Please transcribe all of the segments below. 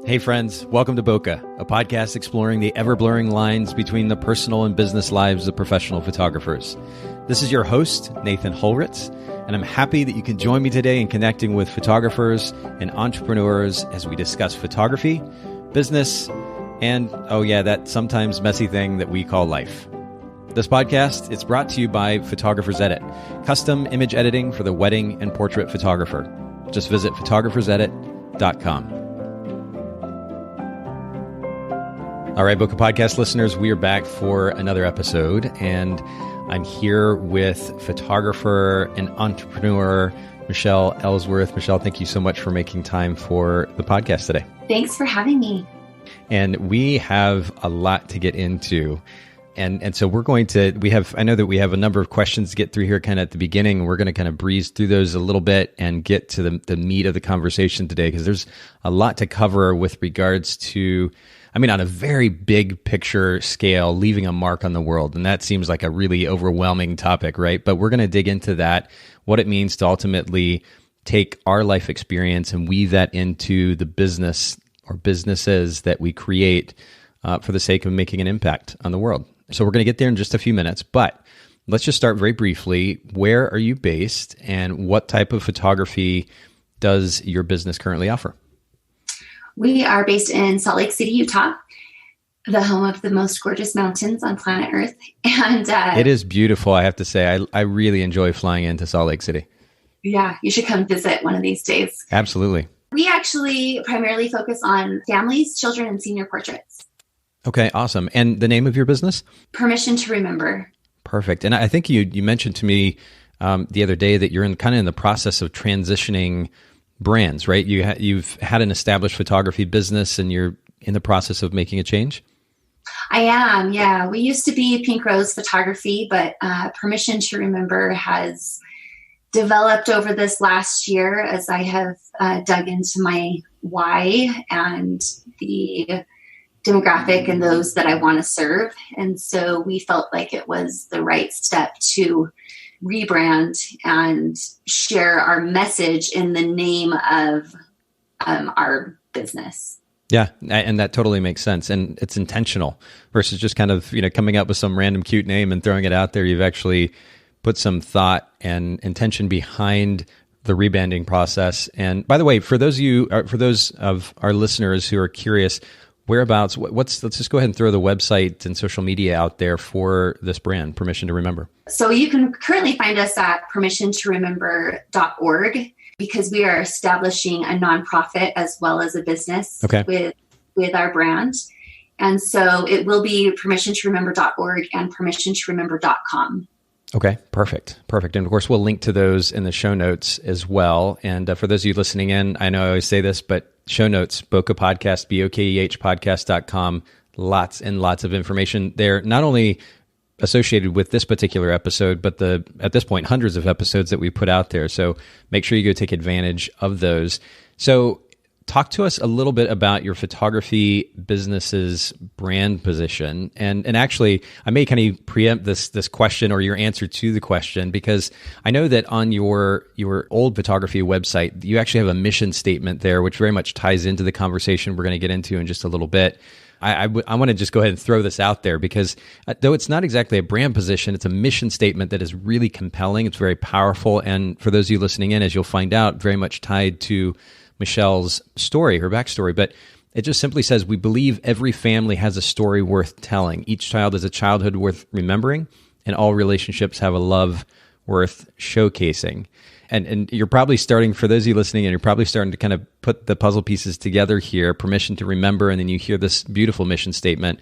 Hey friends, welcome to Bokeh, a podcast exploring the ever-blurring lines between the personal and business lives of professional photographers. This is your host, Nathan Holritz, and I'm happy that you can join me today in connecting with photographers and entrepreneurs as we discuss photography, business, and, that sometimes messy thing that we call life. This podcast is brought to you by Photographer's Edit, custom image editing for the wedding and portrait photographer. Just visit photographersedit.com. All right, Bokeh Podcast listeners, we are back for another episode, and I'm here with photographer and entrepreneur Michelle Ellsworth. Michelle, thank you so much for making time for the podcast today. Thanks for having me. And we have a lot to get into. And so I know that we have a number of questions to get through here kind of at the beginning. We're going to kind of breeze through those a little bit and get to the meat of the conversation today, because there's a lot to cover with regards to, on a very big picture scale, leaving a mark on the world. And that seems like a really overwhelming topic, right? But we're going to dig into that, what it means to ultimately take our life experience and weave that into the business or businesses that we create for the sake of making an impact on the world. So we're going to get there in just a few minutes, but let's just start very briefly. Where are you based, and what type of photography does your business currently offer? We are based in Salt Lake City, Utah, the home of the most gorgeous mountains on planet Earth. And it is beautiful, I have to say. I really enjoy flying into Salt Lake City. Yeah, you should come visit one of these days. Absolutely. We actually primarily focus on families, children, and senior portraits. Okay, awesome. And the name of your business? Permission to Remember. Perfect. And I think you mentioned to me the other day that you're in the process of transitioning brands, right? You've had an established photography business and you're in the process of making a change? I am, yeah. We used to be Pink Rose Photography, but Permission to Remember has developed over this last year as I have dug into my why and the demographic and those that I want to serve. And so we felt like it was the right step to rebrand and share our message in the name of our business. Yeah, and that totally makes sense. And it's intentional versus just kind of, coming up with some random cute name and throwing it out there. You've actually put some thought and intention behind the rebranding process. And by the way, for those of our listeners who are curious, whereabouts, let's just go ahead and throw the website and social media out there for this brand, Permission to Remember. So you can currently find us at permissiontoremember.org, because we are establishing a nonprofit as well as a business with our brand. And so it will be permissiontoremember.org and permissiontoremember.com. Okay, perfect. And of course, we'll link to those in the show notes as well. And for those of you listening in, I know I always say this, but show notes, Bokeh Podcast, Bokeh podcast.com, lots and lots of information there, not only associated with this particular episode, but at this point, hundreds of episodes that we put out there. So make sure you go take advantage of those. So talk to us a little bit about your photography business's brand position. And actually, I may kind of preempt this question or your answer to the question, because I know that on your old photography website, you actually have a mission statement there, which very much ties into the conversation we're going to get into in just a little bit. I want to just go ahead and throw this out there, because though it's not exactly a brand position, it's a mission statement that is really compelling. It's very powerful. And for those of you listening in, as you'll find out, very much tied to Michelle's story, her backstory, but it just simply says, we believe every family has a story worth telling. Each child has a childhood worth remembering, and all relationships have a love worth showcasing. And you're probably starting, for those of you listening, and you're probably starting to kind of put the puzzle pieces together here, Permission to Remember, and then you hear this beautiful mission statement.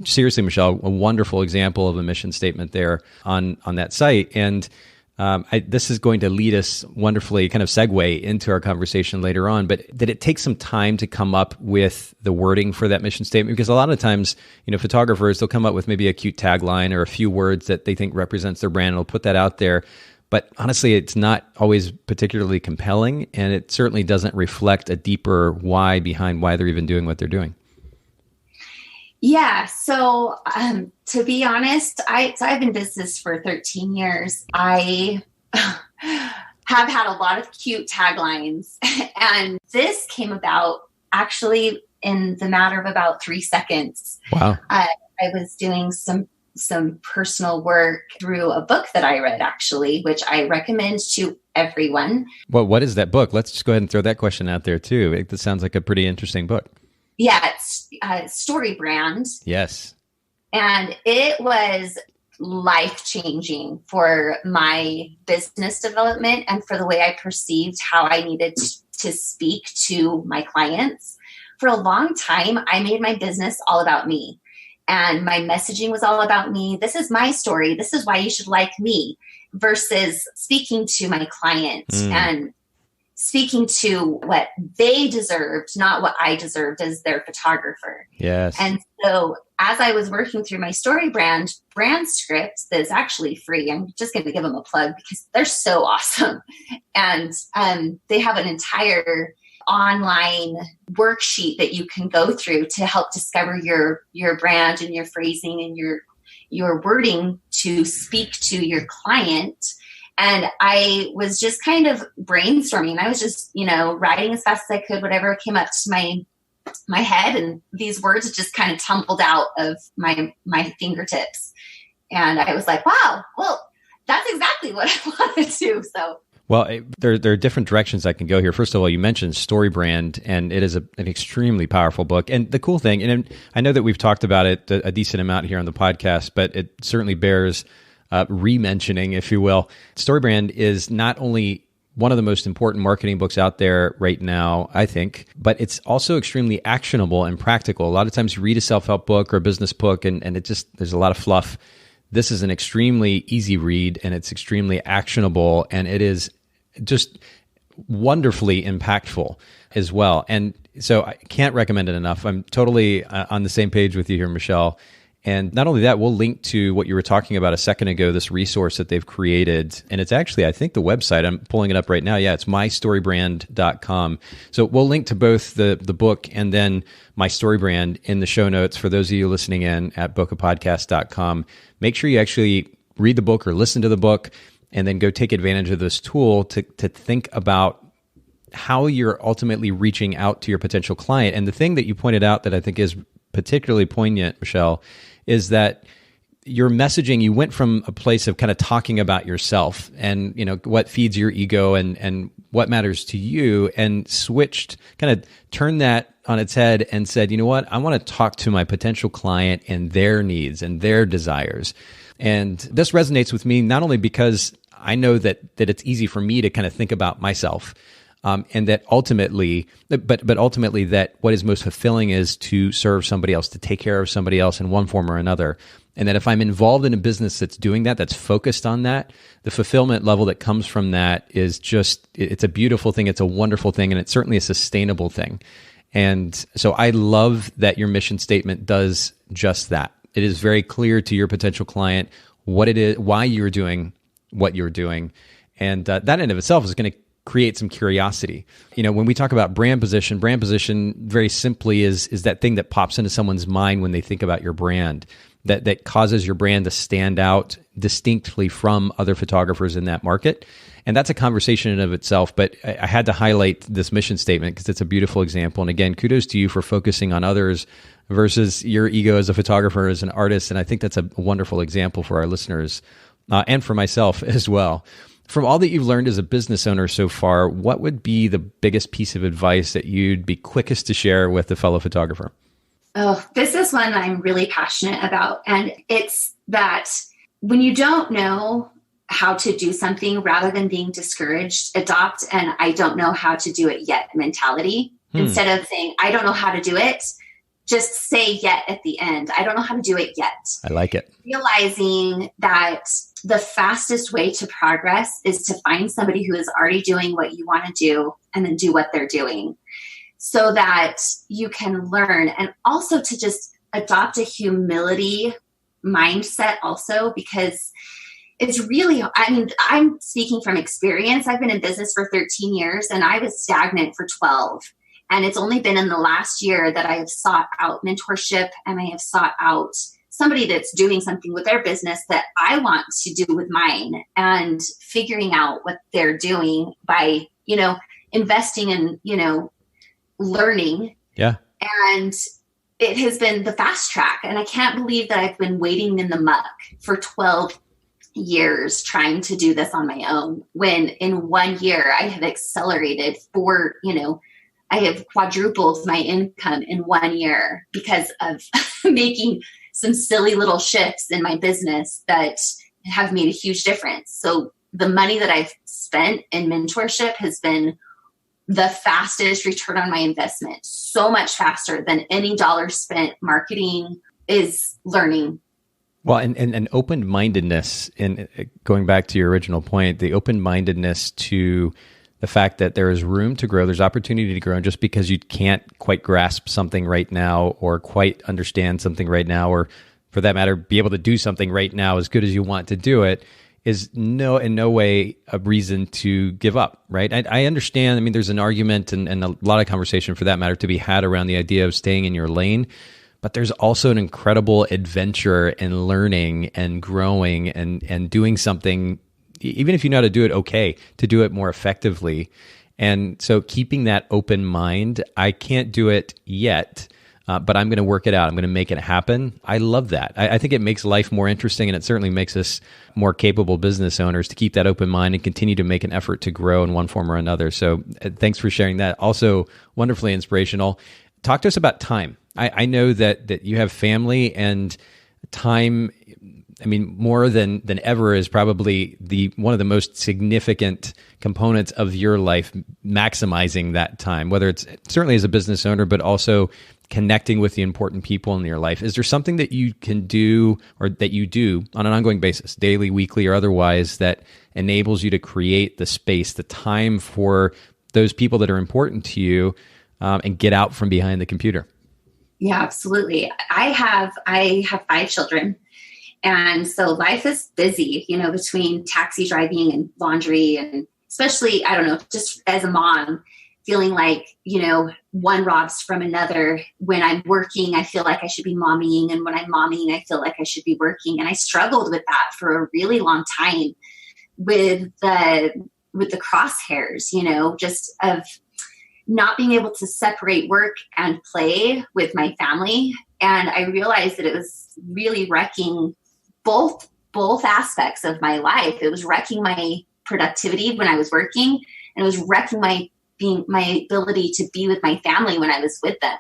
Seriously, Michelle, a wonderful example of a mission statement there on that site. And this is going to lead us wonderfully, kind of segue into our conversation later on, but did it take some time to come up with the wording for that mission statement? Because a lot of times, photographers, they'll come up with maybe a cute tagline or a few words that they think represents their brand, and they'll put that out there. But honestly, it's not always particularly compelling, and it certainly doesn't reflect a deeper why behind why they're even doing what they're doing. Yeah. So to be honest, I've been in business for 13 years. I have had a lot of cute taglines, and this came about actually in the matter of about 3 seconds. Wow. I was doing some personal work through a book that I read, actually, which I recommend to everyone. Well, what is that book? Let's just go ahead and throw that question out there too. This sounds like a pretty interesting book. Yeah, it's Story Brand. Yes. And it was life-changing for my business development and for the way I perceived how I needed to speak to my clients. For a long time, I made my business all about me. And my messaging was all about me. This is my story. This is why you should like me, versus speaking to my client and speaking to what they deserved, not what I deserved as their photographer. Yes. And so as I was working through my Story brand script that is actually free, I'm just going to give them a plug because they're so awesome. And they have an entire online worksheet that you can go through to help discover your brand and your phrasing and your wording to speak to your client. And I was just kind of brainstorming. I was just, writing as fast as I could, whatever came up to my head, and these words just kind of tumbled out of my fingertips. And I was like, wow, well, that's exactly what I want to do. So well, there are different directions I can go here. First of all, you mentioned Story Brand, and it is an extremely powerful book. And the cool thing, and I know that we've talked about it a decent amount here on the podcast, but it certainly bears re-mentioning, if you will. Story Brand is not only one of the most important marketing books out there right now, I think, but it's also extremely actionable and practical. A lot of times you read a self-help book or a business book, and it just, there's a lot of fluff. This is an extremely easy read, and it's extremely actionable, and it is just wonderfully impactful as well. And so I can't recommend it enough. I'm totally on the same page with you here, Michelle. And not only that, we'll link to what you were talking about a second ago, this resource that they've created. And it's actually, I think, the website. I'm pulling it up right now. Yeah, it's mystorybrand.com. So we'll link to both the book and then My Story Brand in the show notes for those of you listening in at bokehpodcast.com. Make sure you actually read the book or listen to the book and then go take advantage of this tool to think about how you're ultimately reaching out to your potential client. And the thing that you pointed out that I think is particularly poignant, Michelle, is that your messaging, you went from a place of kind of talking about yourself and, what feeds your ego and what matters to you, and switched, kind of turned that on its head and said, you know what, I want to talk to my potential client and their needs and their desires. And this resonates with me not only because I know that it's easy for me to kind of think about myself, and that ultimately, but ultimately that what is most fulfilling is to serve somebody else, to take care of somebody else in one form or another. And that if I'm involved in a business that's doing that, that's focused on that, the fulfillment level that comes from that is just, it's a beautiful thing. It's a wonderful thing. And it's certainly a sustainable thing. And so I love that your mission statement does just that. It is very clear to your potential client what it is, why you're doing what you're doing. And that in and of itself is going to create some curiosity. When we talk about brand position very simply is that thing that pops into someone's mind when they think about your brand, that causes your brand to stand out distinctly from other photographers in that market. And that's a conversation in and of itself, but I had to highlight this mission statement because it's a beautiful example. And again, kudos to you for focusing on others versus your ego as a photographer, as an artist. And I think that's a wonderful example for our listeners and for myself as well. From all that you've learned as a business owner so far, what would be the biggest piece of advice that you'd be quickest to share with a fellow photographer? Oh, this is one I'm really passionate about. And it's that when you don't know how to do something, rather than being discouraged, adopt an I don't know how to do it yet mentality. Instead of saying, I don't know how to do it, just say yet at the end. I don't know how to do it yet. I like it. Realizing that the fastest way to progress is to find somebody who is already doing what you want to do and then do what they're doing so that you can learn, and also to just adopt a humility mindset also, because it's really, I'm speaking from experience. I've been in business for 13 years and I was stagnant for 12. And it's only been in the last year that I have sought out mentorship and I have sought out somebody that's doing something with their business that I want to do with mine, and figuring out what they're doing by, investing in, learning Yeah. And it has been the fast track. And I can't believe that I've been waiting in the muck for 12 years trying to do this on my own, when in 1 year I have accelerated I have quadrupled my income in 1 year because of making some silly little shifts in my business that have made a huge difference. So the money that I've spent in mentorship has been the fastest return on my investment, so much faster than any dollar spent marketing is learning. Well, and open-mindedness, and going back to your original point, the open-mindedness to the fact that there is room to grow, there's opportunity to grow, and just because you can't quite grasp something right now or quite understand something right now, or for that matter, be able to do something right now as good as you want to do it, is in no way a reason to give up, right? I understand. I mean, there's an argument and a lot of conversation for that matter to be had around the idea of staying in your lane, but there's also an incredible adventure in learning and growing and doing something, even if you know how to do it okay, to do it more effectively. And so keeping that open mind, I can't do it yet, but I'm going to work it out. I'm going to make it happen. I love that. I think it makes life more interesting, and it certainly makes us more capable business owners to keep that open mind and continue to make an effort to grow in one form or another. So thanks for sharing that. Also wonderfully inspirational. Talk to us about time. I know that you have family, and time, I mean, more than ever, is probably one of the most significant components of your life, maximizing that time, whether it's certainly as a business owner, but also connecting with the important people in your life. Is there something that you can do, or that you do on an ongoing basis, daily, weekly, or otherwise, that enables you to create the space, the time for those people that are important to you, and get out from behind the computer? Yeah, absolutely. I have 5 children. And so life is busy, between taxi driving and laundry, and especially, I don't know, just as a mom, feeling like, one robs from another. When I'm working, I feel like I should be mommying. And when I'm mommying, I feel like I should be working. And I struggled with that for a really long time with the crosshairs, just of not being able to separate work and play with my family. And I realized that it was really wrecking both aspects of my life. It was wrecking my productivity when I was working, and it was wrecking my ability to be with my family when I was with them.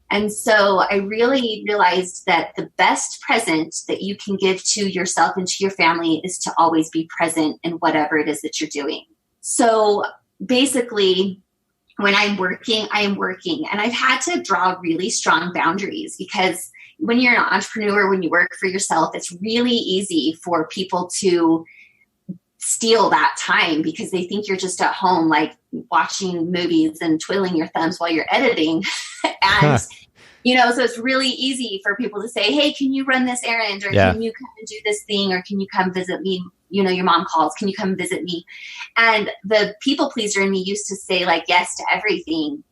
And so I really realized that the best present that you can give to yourself and to your family is to always be present in whatever it is that you're doing. So basically, when I'm working, I am working. And I've had to draw really strong boundaries, because when you're an entrepreneur, when you work for yourself, it's really easy for people to steal that time because they think you're just at home, like watching movies and twiddling your thumbs while you're editing. And, so it's really easy for people to say, hey, can you run this errand? Or can you come and do this thing? Or can you come visit me? Your mom calls, can you come visit me? And the people pleaser in me used to say yes to everything.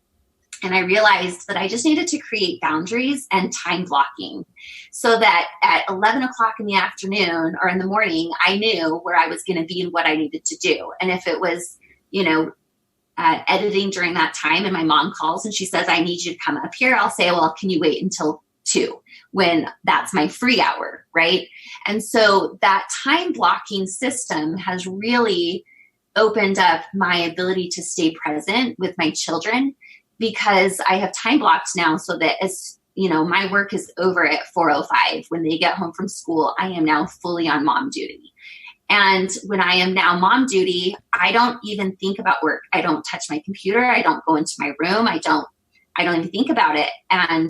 And I realized that I just needed to create boundaries and time blocking so that at 11 o'clock in the afternoon or in the morning, I knew where I was going to be and what I needed to do. And if it was, editing during that time and my mom calls and she says, I need you to come up here, I'll say, well, can you wait until 2 when that's my free hour, right? And so that time blocking system has really opened up my ability to stay present with my children, because I have time blocked now so that as my work is over at 4:05. When they get home from school, I am now fully on mom duty. And when I am now mom duty, I don't even think about work. I don't touch my computer. I don't go into my room. I don't even think about it. And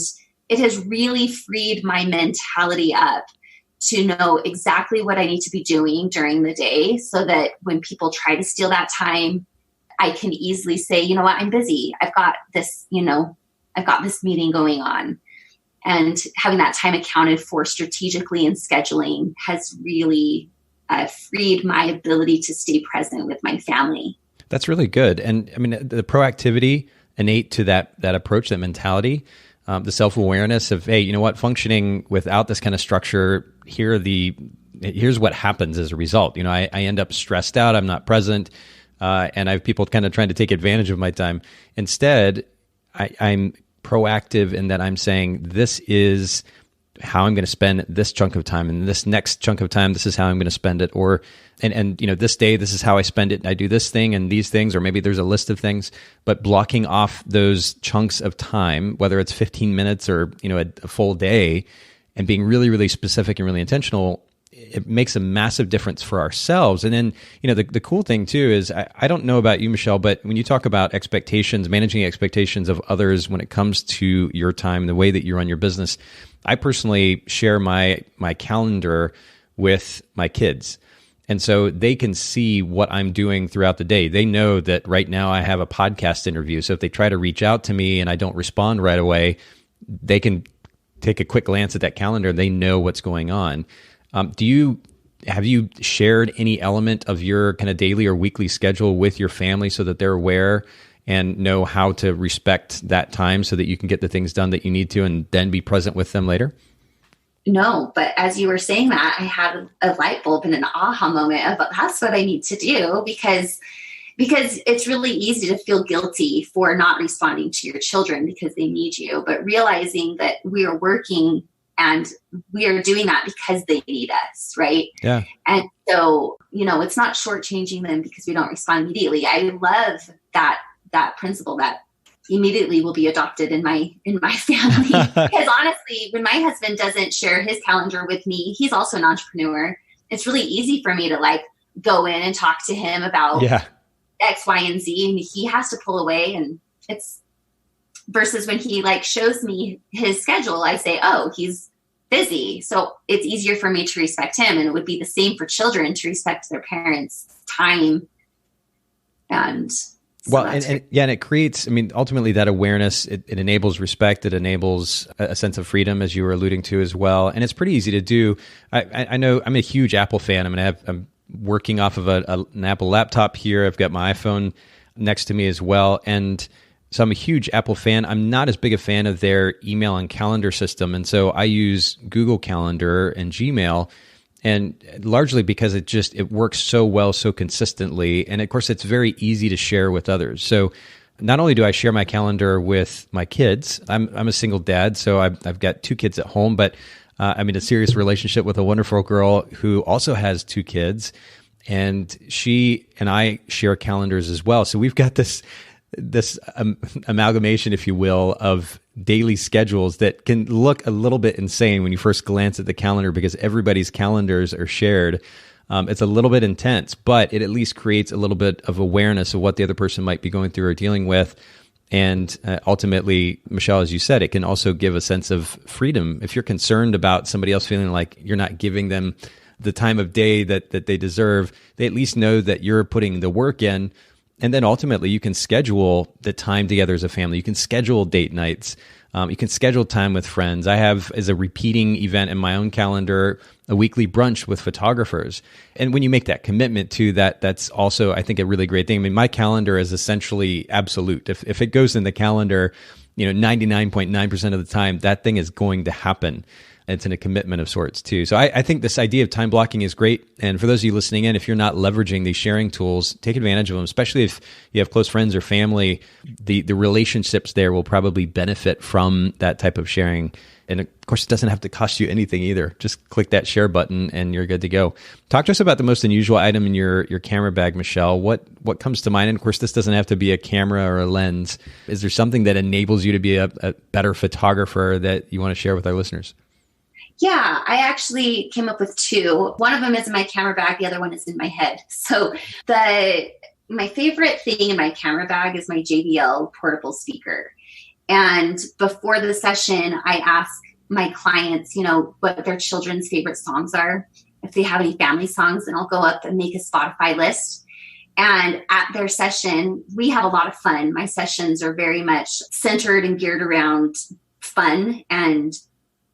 it has really freed my mentality up to know exactly what I need to be doing during the day, so that when people try to steal that time, I can easily say, you know what, I'm busy. I've got this meeting going on. And having that time accounted for strategically and scheduling has really freed my ability to stay present with my family. That's really good. And I mean, the proactivity innate to that approach, that mentality, the self-awareness of, hey, you know what, functioning without this kind of structure, here's what happens as a result. I end up stressed out. I'm not present. And I have people kind of trying to take advantage of my time. Instead, I'm proactive in that I'm saying, this is how I'm going to spend this chunk of time, and this next chunk of time, this is how I'm going to spend it. Or, and this day, this is how I spend it. I do this thing and these things, or maybe there's a list of things, but blocking off those chunks of time, whether it's 15 minutes or, a full day, and being really, really specific and really intentional, it makes a massive difference for ourselves. And then, the cool thing too is, I don't know about you, Michelle, but when you talk about expectations, managing expectations of others when it comes to your time, the way that you run your business, I personally share my calendar with my kids. And so they can see what I'm doing throughout the day. They know that right now I have a podcast interview. So if they try to reach out to me and I don't respond right away, they can take a quick glance at that calendar. They know what's going on. Have you shared any element of your kind of daily or weekly schedule with your family so that they're aware and know how to respect that time so that you can get the things done that you need to and then be present with them later? No, but as you were saying that, I had a light bulb and an aha moment of, that's what I need to do, because it's really easy to feel guilty for not responding to your children because they need you, but realizing that we are working and we are doing that because they need us, right? Yeah. And so, it's not shortchanging them because we don't respond immediately. I love that principle that immediately will be adopted in my family. Because honestly, when my husband doesn't share his calendar with me, he's also an entrepreneur. It's really easy for me to go in and talk to him about X, Y, and Z, and he has to pull away. And it's versus when he shows me his schedule, I say, oh, he's busy. So it's easier for me to respect him. And it would be the same for children to respect their parents' time. And and it creates, ultimately that awareness, it enables respect, it enables a sense of freedom, as you were alluding to as well. And it's pretty easy to do. I know I'm a huge Apple fan. I'm working off of an Apple laptop here. I've got my iPhone next to me as well. And so I'm a huge Apple fan. I'm not as big a fan of their email and calendar system. And so I use Google Calendar and Gmail, and largely because it works so well, so consistently. And of course, it's very easy to share with others. So not only do I share my calendar with my kids, I'm a single dad, so I've got 2 kids at home, but I'm in a serious relationship with a wonderful girl who also has 2 kids, and she and I share calendars as well. So we've got this amalgamation, if you will, of daily schedules that can look a little bit insane when you first glance at the calendar because everybody's calendars are shared. It's a little bit intense, but it at least creates a little bit of awareness of what the other person might be going through or dealing with. And ultimately, Michelle, as you said, it can also give a sense of freedom. If you're concerned about somebody else feeling like you're not giving them the time of day that they deserve, they at least know that you're putting the work in. And then ultimately, you can schedule the time together as a family. You can schedule date nights. You can schedule time with friends. I have, as a repeating event in my own calendar, a weekly brunch with photographers. And when you make that commitment to that, that's also, I think, a really great thing. My calendar is essentially absolute. If it goes in the calendar, 99.9% of the time, that thing is going to happen. It's in a commitment of sorts too. So I think this idea of time blocking is great. And for those of you listening in, if you're not leveraging these sharing tools, take advantage of them, especially if you have close friends or family. The relationships there will probably benefit from that type of sharing. And of course, it doesn't have to cost you anything either. Just click that share button and you're good to go. Talk to us about the most unusual item in your camera bag, Michelle. What comes to mind? And of course, this doesn't have to be a camera or a lens. Is there something that enables you to be a better photographer that you want to share with our listeners? Yeah, I actually came up with 2. One of them is in my camera bag. The other one is in my head. So my favorite thing in my camera bag is my JBL portable speaker. And before the session, I ask my clients, what their children's favorite songs are, if they have any family songs, and I'll go up and make a Spotify list. And at their session, we have a lot of fun. My sessions are very much centered and geared around fun and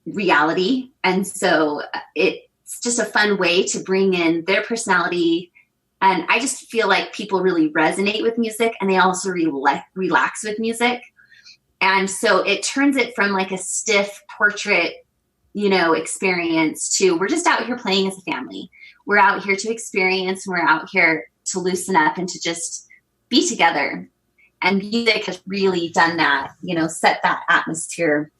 reality. And so it's just a fun way to bring in their personality. And I just feel like people really resonate with music, and they also relax with music. And so it turns it from like a stiff portrait, experience to, we're just out here playing as a family. We're out here to experience, and we're out here to loosen up and to just be together. And music has really done that, set that atmosphere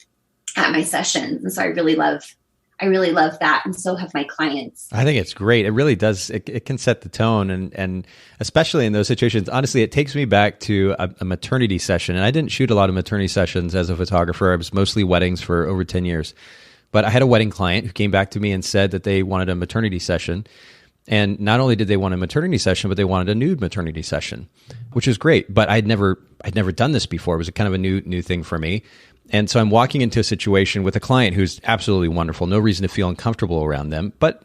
at my sessions. And so I really love that. And so have my clients. I think it's great. It really does. It can set the tone. And especially in those situations, honestly, it takes me back to a maternity session. And I didn't shoot a lot of maternity sessions as a photographer. I was mostly weddings for over 10 years. But I had a wedding client who came back to me and said that they wanted a maternity session. And not only did they want a maternity session, but they wanted a nude maternity session, which is great. But I'd never done this before. It was kind of a new thing for me. And so I'm walking into a situation with a client who's absolutely wonderful. No reason to feel uncomfortable around them. But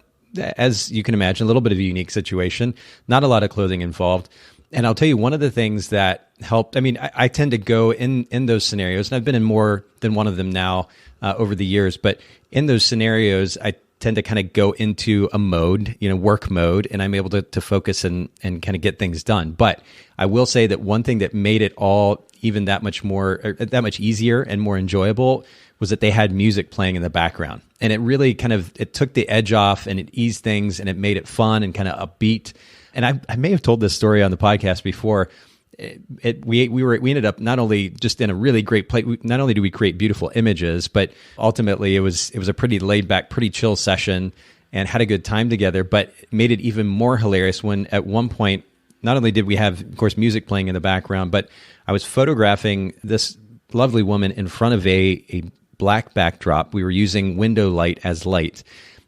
as you can imagine, a little bit of a unique situation, not a lot of clothing involved. And I'll tell you, one of the things that helped, I tend to go in those scenarios, and I've been in more than one of them now over the years, but in those scenarios, I tend to kind of go into a mode, work mode, and I'm able to focus and kind of get things done. But I will say that one thing that made it all even that much easier and more enjoyable was that they had music playing in the background. And it really it took the edge off, and it eased things, and it made it fun and kind of upbeat. And I may have told this story on the podcast before. We ended up not only just in a really great place. Not only do we create beautiful images, but ultimately it was a pretty laid back, pretty chill session, and had a good time together. But it made it even more hilarious when at one point, not only did we have, of course, music playing in the background, but I was photographing this lovely woman in front of a black backdrop. We were using window light as light.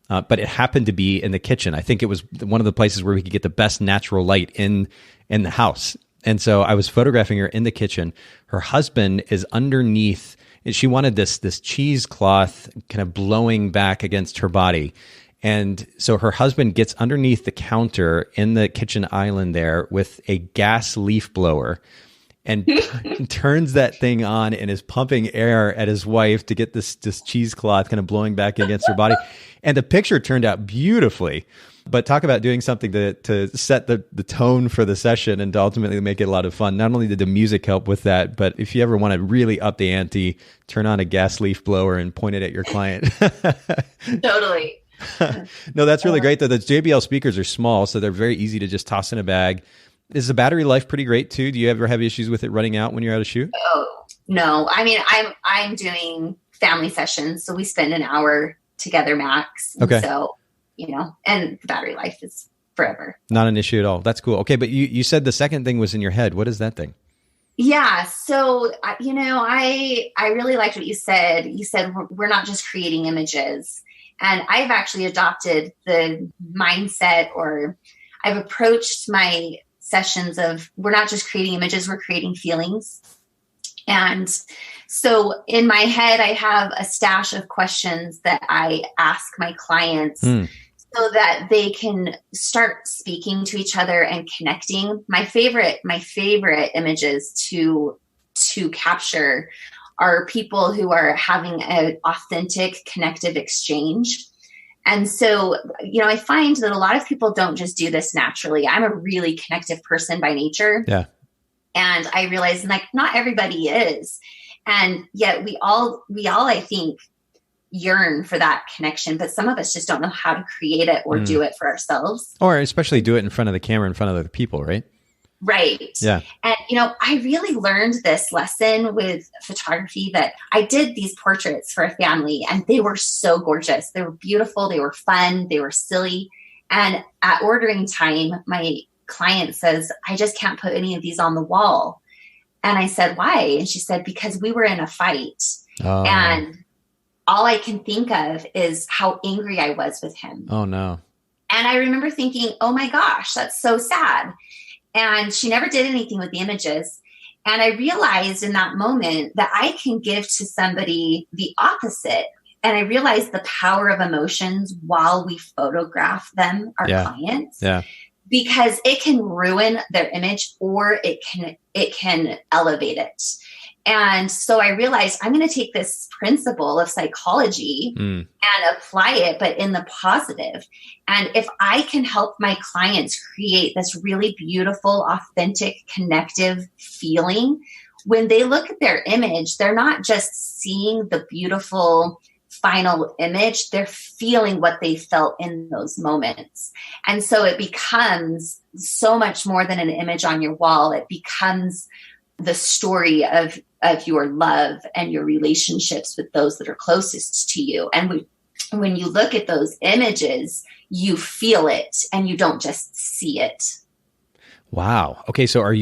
But it happened to be in the kitchen. I think it was one of the places where we could get the best natural light in the house. And so I was photographing her in the kitchen. Her husband is underneath. She wanted this cheesecloth kind of blowing back against her body. And so her husband gets underneath the counter in the kitchen island there with a gas leaf blower and turns that thing on and is pumping air at his wife to get this cheesecloth kind of blowing back against her body. And the picture turned out beautifully. But talk about doing something to set the tone for the session and to ultimately make it a lot of fun. Not only did the music help with that, but if you ever want to really up the ante, turn on a gas leaf blower and point it at your client. Totally. No, that's really great, though. The JBL speakers are small, so they're very easy to just toss in a bag. Is the battery life pretty great, too? Do you ever have issues with it running out when you're out of shoot? Oh, no. I'm doing family sessions, so we spend an hour together max. Okay. So, and the battery life is forever. Not an issue at all. That's cool. Okay, but you said the second thing was in your head. What is that thing? Yeah. So, I really liked what you said. You said we're not just creating images. And I've actually adopted the mindset, or I've approached my sessions of we're not just creating images, we're creating feelings. And so in my head, I have a stash of questions that I ask my clients so that they can start speaking to each other and connecting. My favorite images to capture are people who are having an authentic, connective exchange. And so, I find that a lot of people don't just do this naturally. I'm a really connective person by nature. Yeah. And I realize not everybody is. And yet we all, I think, yearn for that connection, but some of us just don't know how to create it or do it for ourselves. Or especially do it in front of the camera, in front of other people, right? Right. Yeah. And, I really learned this lesson with photography, that I did these portraits for a family and they were so gorgeous. They were beautiful. They were fun. They were silly. And at ordering time, my client says, I just can't put any of these on the wall. And I said, why? And she said, because we were in a fight. Oh. And all I can think of is how angry I was with him. Oh, no. And I remember thinking, oh my gosh, that's so sad. And she never did anything with the images. And I realized in that moment that I can give to somebody the opposite. And I realized the power of emotions while we photograph them, our clients. Yeah. Because it can ruin their image or it can elevate it. And so I realized I'm going to take this principle of psychology and apply it, but in the positive. And if I can help my clients create this really beautiful, authentic, connective feeling, when they look at their image, they're not just seeing the beautiful final image, they're feeling what they felt in those moments. And so it becomes so much more than an image on your wall. It becomes the story of your love and your relationships with those that are closest to you. And when you look at those images, you feel it and you don't just see it. Wow. Okay. So are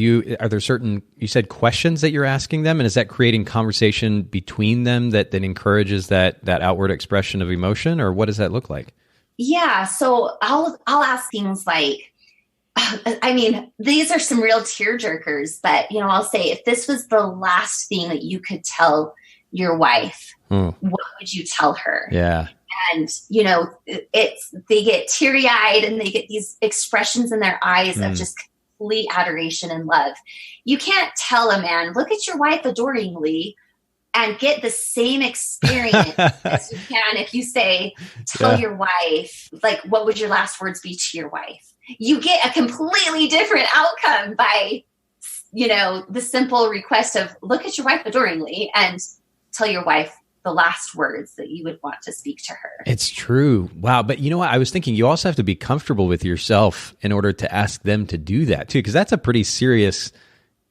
there certain, you said questions that you're asking them, and is that creating conversation between them that encourages that outward expression of emotion, or what does that look like? Yeah. So I'll ask things like, I mean, these are some real tearjerkers, but I'll say, if this was the last thing that you could tell your wife, what would you tell her? Yeah. And, they get teary eyed and they get these expressions in their eyes of just complete adoration and love. You can't tell a man, look at your wife adoringly, and get the same experience as you can if you say, tell your wife, like, what would your last words be to your wife? You get a completely different outcome by, the simple request of look at your wife adoringly and tell your wife the last words that you would want to speak to her. It's true. Wow. But you know what? I was thinking you also have to be comfortable with yourself in order to ask them to do that too, because that's a pretty serious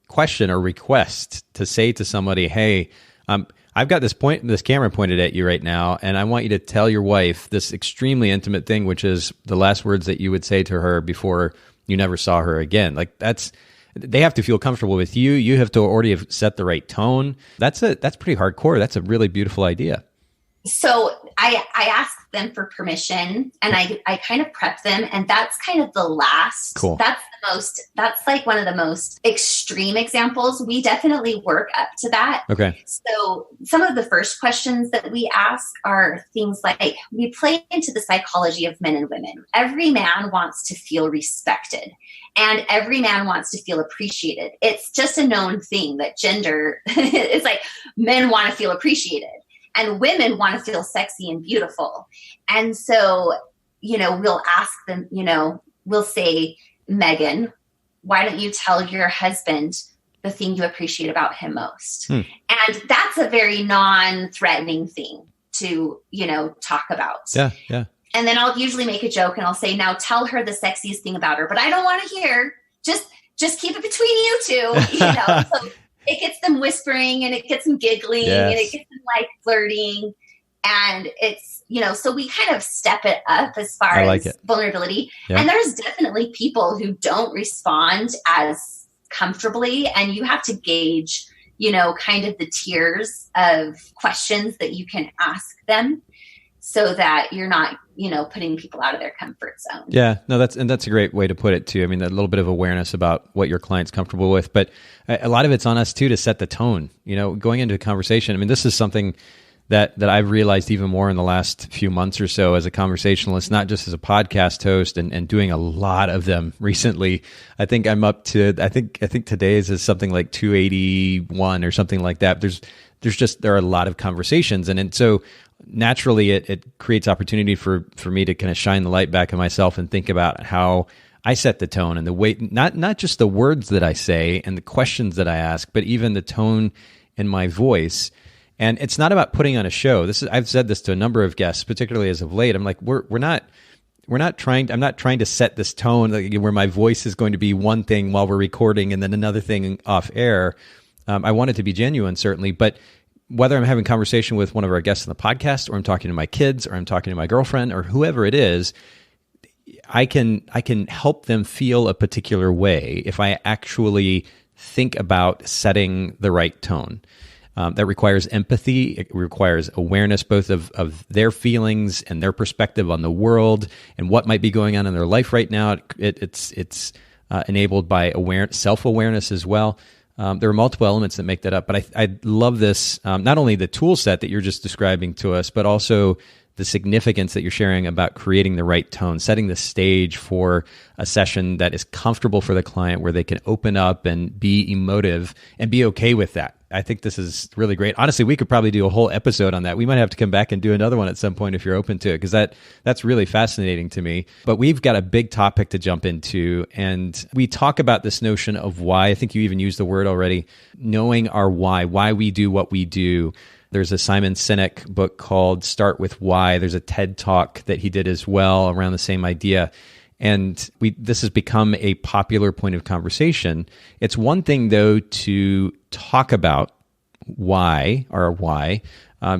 question or request to say to somebody, hey, I've got this camera pointed at you right now, and I want you to tell your wife this extremely intimate thing, which is the last words that you would say to her before you never saw her again. Like they have to feel comfortable with you. You have to already have set the right tone. That's pretty hardcore. That's a really beautiful idea. So I ask them for permission, and I kind of prep them, and that's kind of the last. Cool. That's like one of the most extreme examples. We definitely work up to that. Okay. So some of the first questions that we ask are things like, we play into the psychology of men and women. Every man wants to feel respected, and every man wants to feel appreciated. It's just a known thing that gender, it's like men want to feel appreciated. And women want to feel sexy and beautiful. And so, we'll ask them, we'll say, Megan, why don't you tell your husband the thing you appreciate about him most? And that's a very non-threatening thing to, talk about. Yeah, yeah. And then I'll usually make a joke and I'll say, now tell her the sexiest thing about her, but I don't want to hear, just keep it between you two, So it gets them whispering and it gets them giggling and it gets them like flirting. And it's, so we kind of step it up as far as vulnerability. Yeah. And there's definitely people who don't respond as comfortably, and you have to gauge, kind of the tiers of questions that you can ask them so that you're not, putting people out of their comfort zone. Yeah, no, that's a great way to put it too. I mean, a little bit of awareness about what your client's comfortable with, but a lot of it's on us too to set the tone, going into a conversation. I mean, this is something that I've realized even more in the last few months or so as a conversationalist, not just as a podcast host and doing a lot of them recently. I think I'm up to, I think today's is something like 281 or something like that. There are a lot of conversations. And so naturally it creates opportunity for me to kind of shine the light back on myself and think about how I set the tone and the way, not just the words that I say and the questions that I ask, but even the tone in my voice. And it's not about putting on a show. I've said this to a number of guests, particularly as of late. I'm like, I'm not trying to set this tone where my voice is going to be one thing while we're recording and then another thing off air. I want it to be genuine, certainly, but whether I'm having a conversation with one of our guests on the podcast, or I'm talking to my kids, or I'm talking to my girlfriend, or whoever it is, I can help them feel a particular way if I actually think about setting the right tone. That requires empathy. It requires awareness both of their feelings and their perspective on the world and what might be going on in their life right now. It's enabled by self-awareness as well. There are multiple elements that make that up, but I love this, not only the tool set that you're just describing to us, but also the significance that you're sharing about creating the right tone, setting the stage for a session that is comfortable for the client, where they can open up and be emotive and be okay with that. I think this is really great. Honestly, we could probably do a whole episode on that. We might have to come back and do another one at some point if you're open to it, because that's really fascinating to me. But we've got a big topic to jump into, and we talk about this notion of why. I think you even used the word already, knowing our why we do what we do. There's a Simon Sinek book called Start With Why. There's a TED Talk that he did as well around the same idea. And this has become a popular point of conversation. It's one thing, though, to talk about why,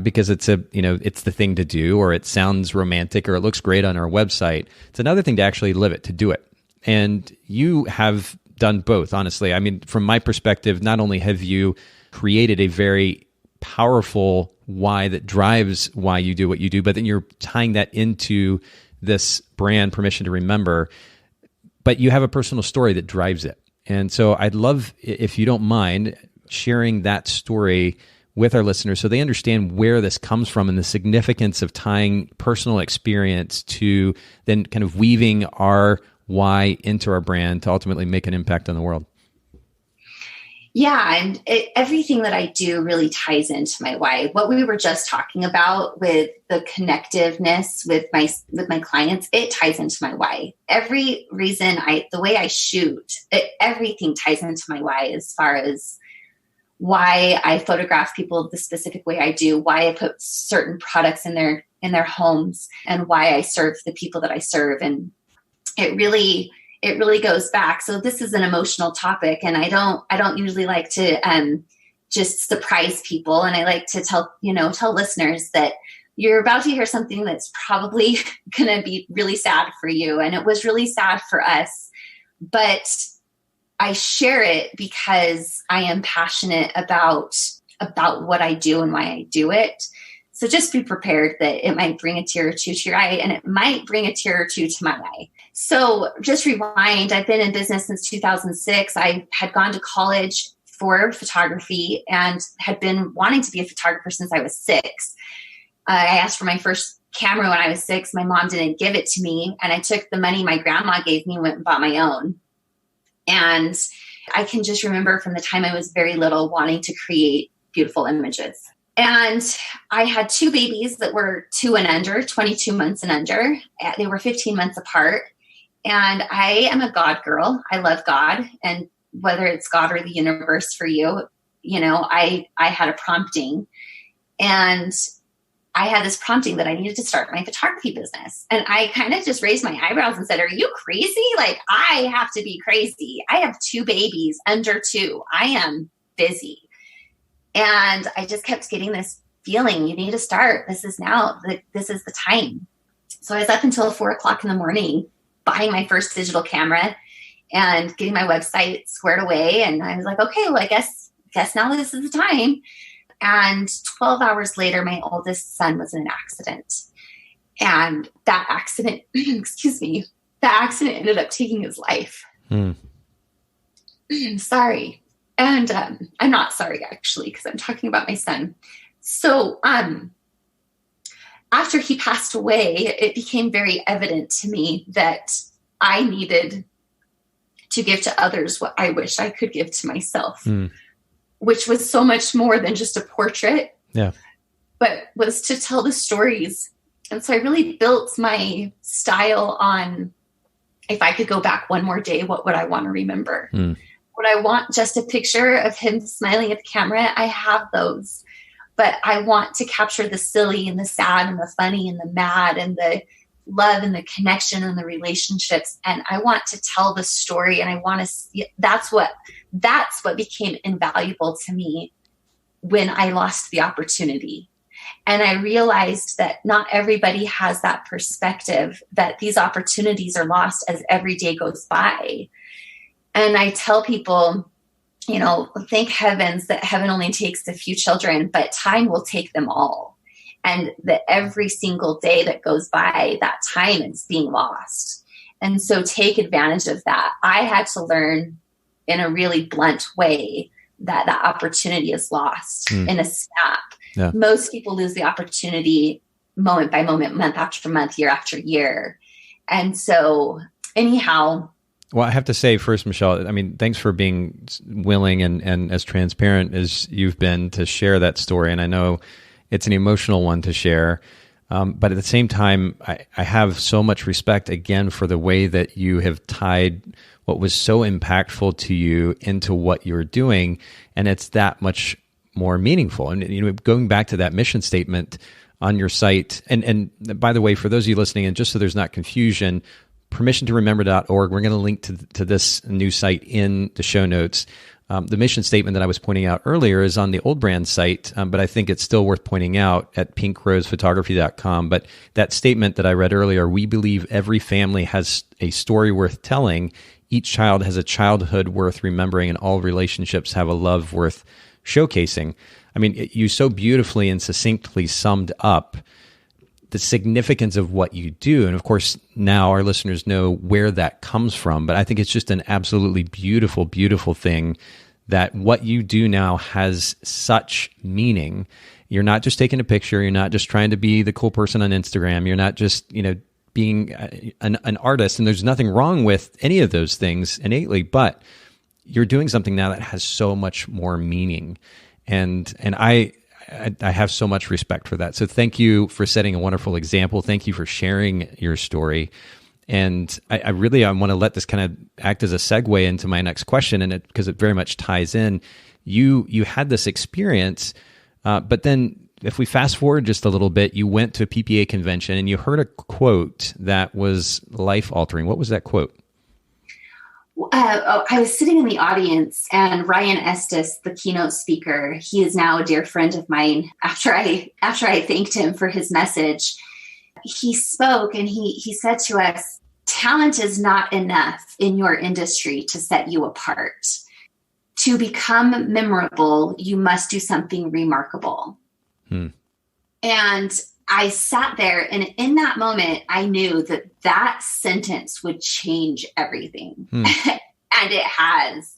because it's it's the thing to do, or it sounds romantic, or it looks great on our website. It's another thing to actually live it, to do it. And you have done both, honestly. I mean, from my perspective, not only have you created a very powerful why that drives why you do what you do, but then you're tying that into this brand, Permission to Remember, but you have a personal story that drives it. And so I'd love, if you don't mind, sharing that story with our listeners so they understand where this comes from and the significance of tying personal experience to then kind of weaving our why into our brand to ultimately make an impact on the world. Yeah, and everything that I do really ties into my why. What we were just talking about with the connectiveness with my clients, it ties into my why. Every reason the way I shoot, everything ties into my why, as far as why I photograph people the specific way I do, why I put certain products in their homes, and why I serve the people that I serve. And it really goes back. So this is an emotional topic, and I don't usually like to just surprise people. And I like to tell listeners that you're about to hear something that's probably going to be really sad for you. And it was really sad for us, but I share it because I am passionate about what I do and why I do it. So just be prepared that it might bring a tear or two to your eye, and it might bring a tear or two to my eye. So just rewind. I've been in business since 2006. I had gone to college for photography and had been wanting to be a photographer since I was 6. I asked for my first camera when I was 6. My mom didn't give it to me, and I took the money my grandma gave me and went and bought my own. And I can just remember from the time I was very little wanting to create beautiful images. And I had 2 babies that were 2 and under, 22 months and under. They were 15 months apart. And I am a God girl. I love God. And whether it's God or the universe for you, I had a prompting. And I had this prompting that I needed to start my photography business. And I kind of just raised my eyebrows and said, are you crazy? Like, I have to be crazy. I have 2 babies under 2. I am busy. And I just kept getting this feeling, you need to start. This is now. This is the time. So I was up until 4:00 in the morning, buying my first digital camera and getting my website squared away. And I was like, okay, well, I guess now this is the time. And 12 hours later, my oldest son was in an accident. And that accident, that accident ended up taking his life. Sorry. And I'm not sorry, actually, because I'm talking about my son. So after he passed away, it became very evident to me that I needed to give to others what I wish I could give to myself, which was so much more than just a portrait, but was to tell the stories. And so I really built my style on, if I could go back one more day, what would I want to remember? Would I want just a picture of him smiling at the camera? I have those, but I want to capture the silly and the sad and the funny and the mad and the love and the connection and the relationships. And I want to tell the story, and I want to see, that's what became invaluable to me when I lost the opportunity. And I realized that not everybody has that perspective, that these opportunities are lost as every day goes by. And I tell people, thank heavens that heaven only takes a few children, but time will take them all. And that every single day that goes by, that time is being lost. And so take advantage of that. I had to learn in a really blunt way that opportunity is lost in a snap. Yeah. Most people lose the opportunity moment by moment, month after month, year after year. And so anyhow. Well, I have to say first, Michelle, I mean, thanks for being willing and as transparent as you've been to share that story. And I know it's an emotional one to share. But at the same time, I have so much respect, again, for the way that you have tied what was so impactful to you into what you're doing. And it's that much more meaningful. And, going back to that mission statement on your site, and by the way, for those of you listening, and just so there's not confusion, permissiontoremember.org. We're going to link to this new site in the show notes. The mission statement that I was pointing out earlier is on the Old Brand site, but I think it's still worth pointing out at pinkrosephotography.com. But that statement that I read earlier, we believe every family has a story worth telling. Each child has a childhood worth remembering, and all relationships have a love worth showcasing. I mean, you so beautifully and succinctly summed up the significance of what you do. And of course, now our listeners know where that comes from. But I think it's just an absolutely beautiful, beautiful thing that what you do now has such meaning. You're not just taking a picture. You're not just trying to be the cool person on Instagram. You're not just, being an artist. And there's nothing wrong with any of those things innately, but you're doing something now that has so much more meaning. And I have so much respect for that. So thank you for setting a wonderful example. Thank you for sharing your story. And I want to let this kind of act as a segue into my next question, and because it very much ties in. You had this experience, but then if we fast forward just a little bit, you went to a PPA convention and you heard a quote that was life-altering. What was that quote? I was sitting in the audience, and Ryan Estes, the keynote speaker, he is now a dear friend of mine. After I thanked him for his message, he spoke and he said to us, "Talent is not enough in your industry to set you apart. To become memorable, you must do something remarkable." And I sat there, and in that moment, I knew that sentence would change everything. And it has.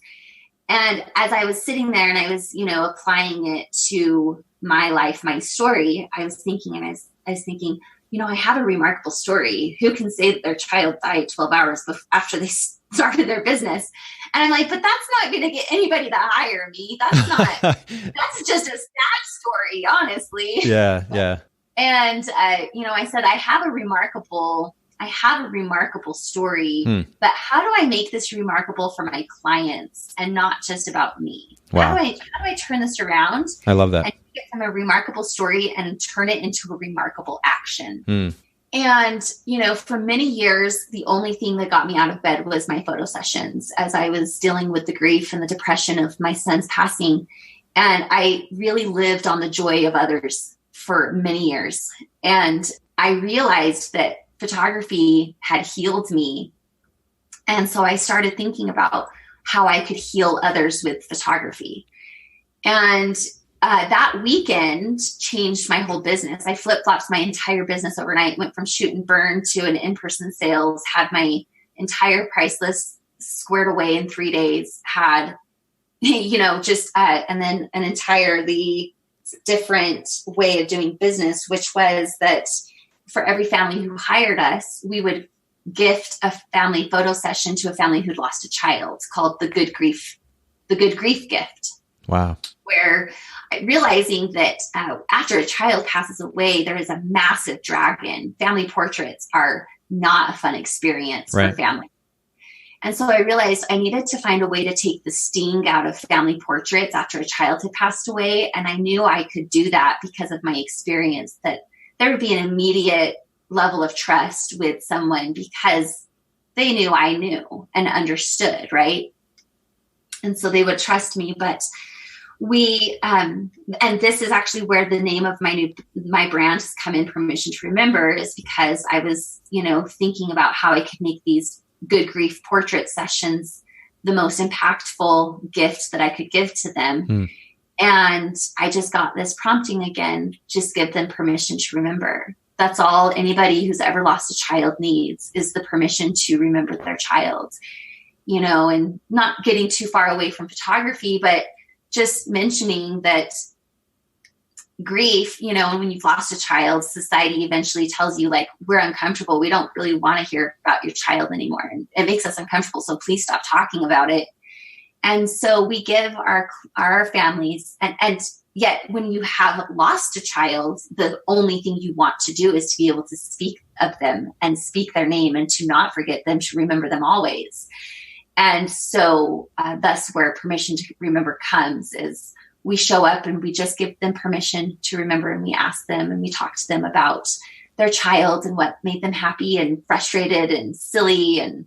And as I was sitting there and I was, applying it to my life, my story, I was thinking, I have a remarkable story. Who can say that their child died 12 hours after they started their business? And I'm like, but that's not going to get anybody to hire me. That's just a sad story, honestly. Yeah. And, I said, I have a remarkable story, but how do I make this remarkable for my clients and not just about me? Wow. How do I turn this around? I love that. And get from a remarkable story and turn it into a remarkable action. And, for many years, the only thing that got me out of bed was my photo sessions as I was dealing with the grief and the depression of my son's passing. And I really lived on the joy of others for many years. And I realized that photography had healed me. And so I started thinking about how I could heal others with photography. And that weekend changed my whole business. I flip-flopped my entire business overnight, went from shoot and burn to an in-person sales, had my entire price list squared away in 3 days, had, and then an entirely different way of doing business, which was that for every family who hired us, we would gift a family photo session to a family who'd lost a child, called the Good Grief gift. Wow. Where realizing that after a child passes away, there is a massive dragon. Family portraits are not a fun experience for family. And so I realized I needed to find a way to take the sting out of family portraits after a child had passed away. And I knew I could do that because of my experience, that there would be an immediate level of trust with someone because they knew I knew and understood, right? And so they would trust me. But we, and this is actually where the name of my brand has come in, Permission to Remember, is because I was, thinking about how I could make these Good Grief portrait sessions the most impactful gift that I could give to them. And I just got this prompting again, just give them permission to remember. That's all anybody who's ever lost a child needs, is the permission to remember their child, and not getting too far away from photography, but just mentioning that grief, when you've lost a child, society eventually tells you, like, we're uncomfortable. We don't really want to hear about your child anymore. And it makes us uncomfortable. So please stop talking about it. And so we give our families, and yet when you have lost a child, the only thing you want to do is to be able to speak of them and speak their name and to not forget them, to remember them always. And so thus where Permission to Remember comes is we show up and we just give them permission to remember, and we ask them and we talk to them about their child and what made them happy and frustrated and silly. And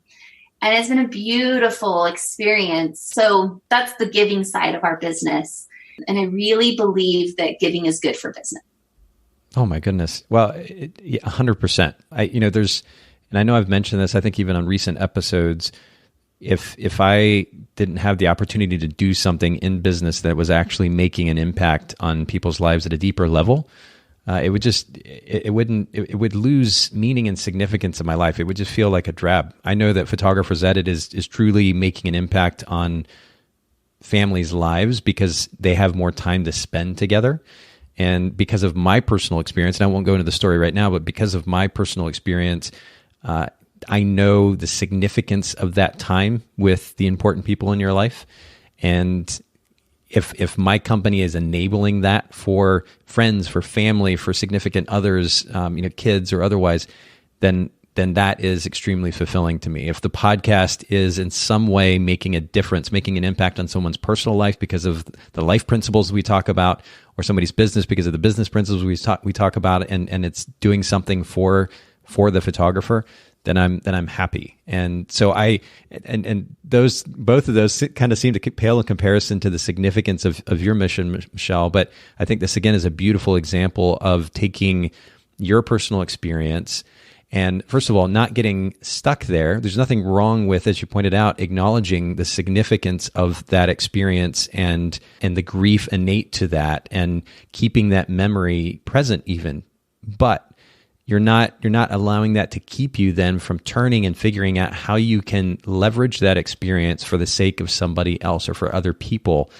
it's been a beautiful experience. So that's the giving side of our business. And I really believe that giving is good for business. Oh my goodness. Well, 100%. And I know I've mentioned this, I think even on recent episodes, if I didn't have the opportunity to do something in business that was actually making an impact on people's lives at a deeper level, it would lose meaning and significance in my life. It would just feel like a drab. I know that Photographer's Edit is truly making an impact on families' lives because they have more time to spend together. And because of my personal experience, and I won't go into the story right now, but because of my personal experience, I know the significance of that time with the important people in your life. And if my company is enabling that for friends, for family, for significant others, kids or otherwise, then that is extremely fulfilling to me. If the podcast is in some way making a difference, making an impact on someone's personal life because of the life principles we talk about, or somebody's business because of the business principles we talk about, and it's doing something for the photographer, then I'm happy. And so both of those kind of seem to pale in comparison to the significance of your mission, Michelle. But I think this again is a beautiful example of taking your personal experience and, first of all, not getting stuck there. There's nothing wrong with, as you pointed out, acknowledging the significance of that experience and the grief innate to that, and keeping that memory present even. But you're not allowing that to keep you then from turning and figuring out how you can leverage that experience for the sake of somebody else or for other people.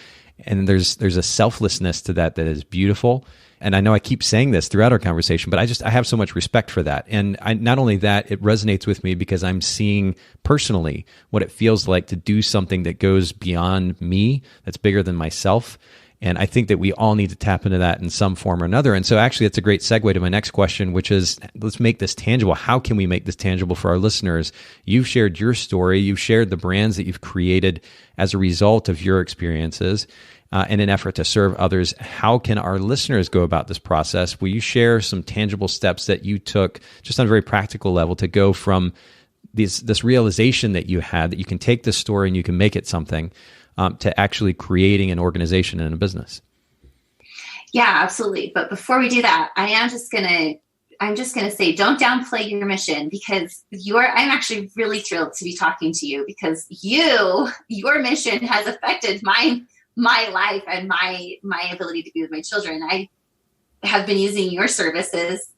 And there's a selflessness to that is beautiful. And I know I keep saying this throughout our conversation, but I have so much respect for that. And not only that, it resonates with me because I'm seeing personally what it feels like to do something that goes beyond me, that's bigger than myself. And I think that we all need to tap into that in some form or another. And so actually, it's a great segue to my next question, which is, let's make this tangible. How can we make this tangible for our listeners? You've shared your story. You've shared the brands that you've created as a result of your experiences in an effort to serve others. How can our listeners go about this process? Will you share some tangible steps that you took just on a very practical level to go from this realization that you had, that you can take this story and you can make it something, to actually creating an organization and a business? Yeah, absolutely. But before we do that, I'm just gonna say, don't downplay your mission, because I'm actually really thrilled to be talking to you, because your mission has affected my life and my ability to be with my children. I have been using your services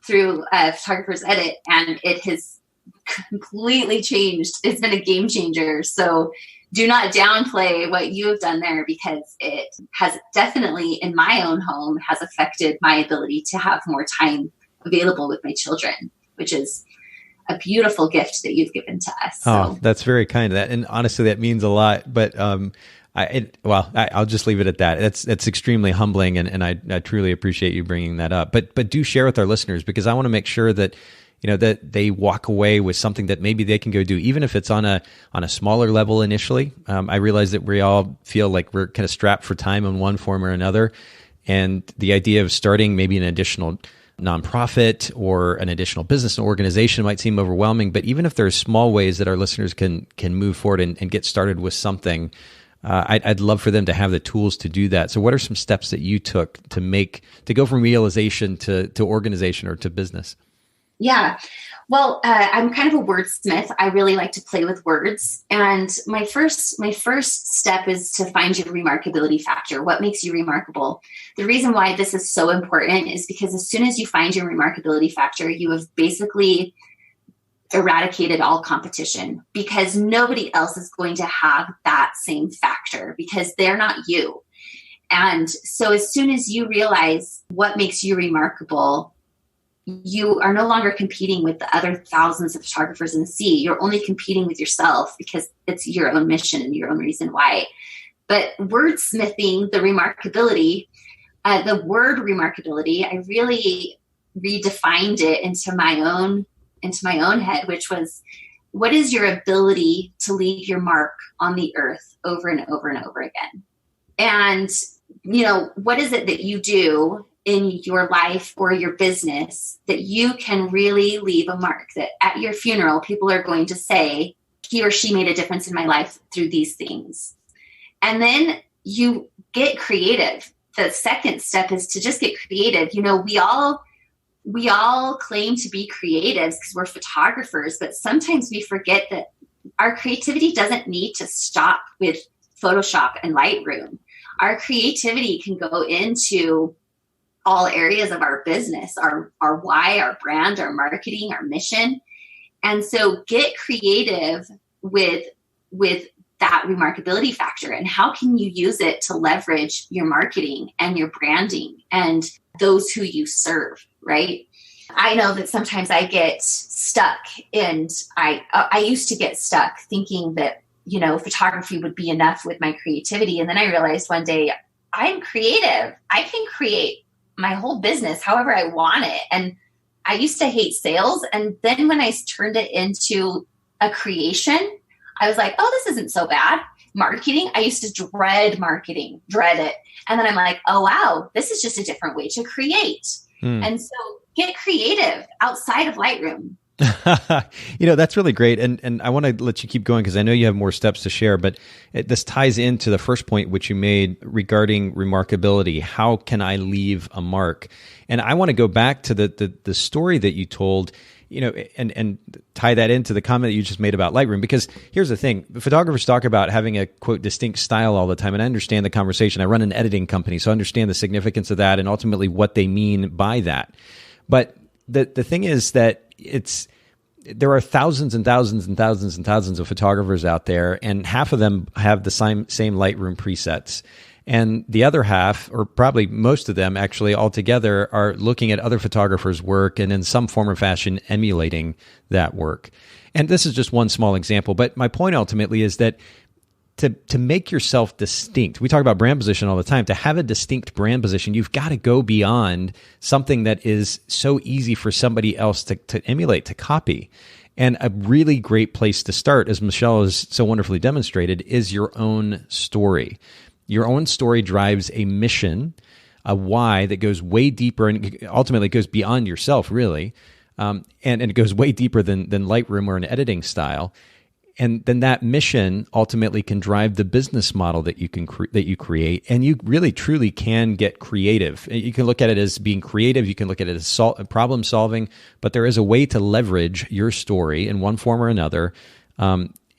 through Photographer's Edit, and it has completely changed. It's been a game changer. So do not downplay what you have done there, because it has definitely, in my own home, has affected my ability to have more time available with my children, which is a beautiful gift that you've given to us. Oh, that's very kind of that. And honestly, that means a lot. But I'll just leave it at that. That's extremely humbling, and I truly appreciate you bringing that up. But do share with our listeners, because I want to make sure that that they walk away with something that maybe they can go do, even if it's on a smaller level initially. I realize that we all feel like we're kind of strapped for time in one form or another. And the idea of starting maybe an additional nonprofit or an additional business and organization might seem overwhelming. But even if there are small ways that our listeners can move forward and get started with something, I'd love for them to have the tools to do that. So what are some steps that you took to go from realization to organization or to business? Yeah. Well, I'm kind of a wordsmith. I really like to play with words. And my first step is to find your remarkability factor. What makes you remarkable? The reason why this is so important is because as soon as you find your remarkability factor, you have basically eradicated all competition, because nobody else is going to have that same factor, because they're not you. And so as soon as you realize what makes you remarkable, you are no longer competing with the other thousands of photographers in the sea. You're only competing with yourself, because it's your own mission and your own reason why. But wordsmithing the remarkability, the word remarkability, I really redefined it into my own head, which was, what is your ability to leave your mark on the earth over and over and over again? And, what is it that you do in your life or your business that you can really leave a mark, that at your funeral, people are going to say, he or she made a difference in my life through these things. And then you get creative. The second step is to just get creative. We all claim to be creatives because we're photographers, but sometimes we forget that our creativity doesn't need to stop with Photoshop and Lightroom. Our creativity can go into all areas of our business, our why, our brand, our marketing, our mission. And so get creative with that remarkability factor. And how can you use it to leverage your marketing and your branding and those who you serve, right? I know that sometimes I get stuck, and I used to get stuck thinking that, photography would be enough with my creativity. And then I realized one day, I'm creative. I can create my whole business however I want it. And I used to hate sales. And then when I turned it into a creation, I was like, oh, this isn't so bad. Marketing, I used to dread marketing, dread it. And then I'm like, oh, wow, this is just a different way to create. And so get creative outside of Lightroom. That's really great. And I want to let you keep going because I know you have more steps to share, but this ties into the first point which you made regarding remarkability. How can I leave a mark? And I want to go back to the story that you told, and tie that into the comment that you just made about Lightroom, because here's the thing. Photographers talk about having a, quote, distinct style all the time. And I understand the conversation. I run an editing company, so I understand the significance of that and ultimately what they mean by that. But the thing is that there are thousands and thousands and thousands and thousands of photographers out there, and half of them have the same Lightroom presets. And the other half, or probably most of them actually altogether, are looking at other photographers' work and in some form or fashion emulating that work. And this is just one small example, but my point ultimately is that to make yourself distinct, we talk about brand position all the time. To have a distinct brand position, you've got to go beyond something that is so easy for somebody else to emulate, to copy. And a really great place to start, as Michelle has so wonderfully demonstrated, is your own story. Your own story drives a mission, a why that goes way deeper, and ultimately it goes beyond yourself, really. And it goes way deeper than Lightroom or an editing style. And then that mission ultimately can drive the business model that you create. And you really, truly can get creative. You can look at it as being creative. You can look at it as problem solving. But there is a way to leverage your story in one form or another,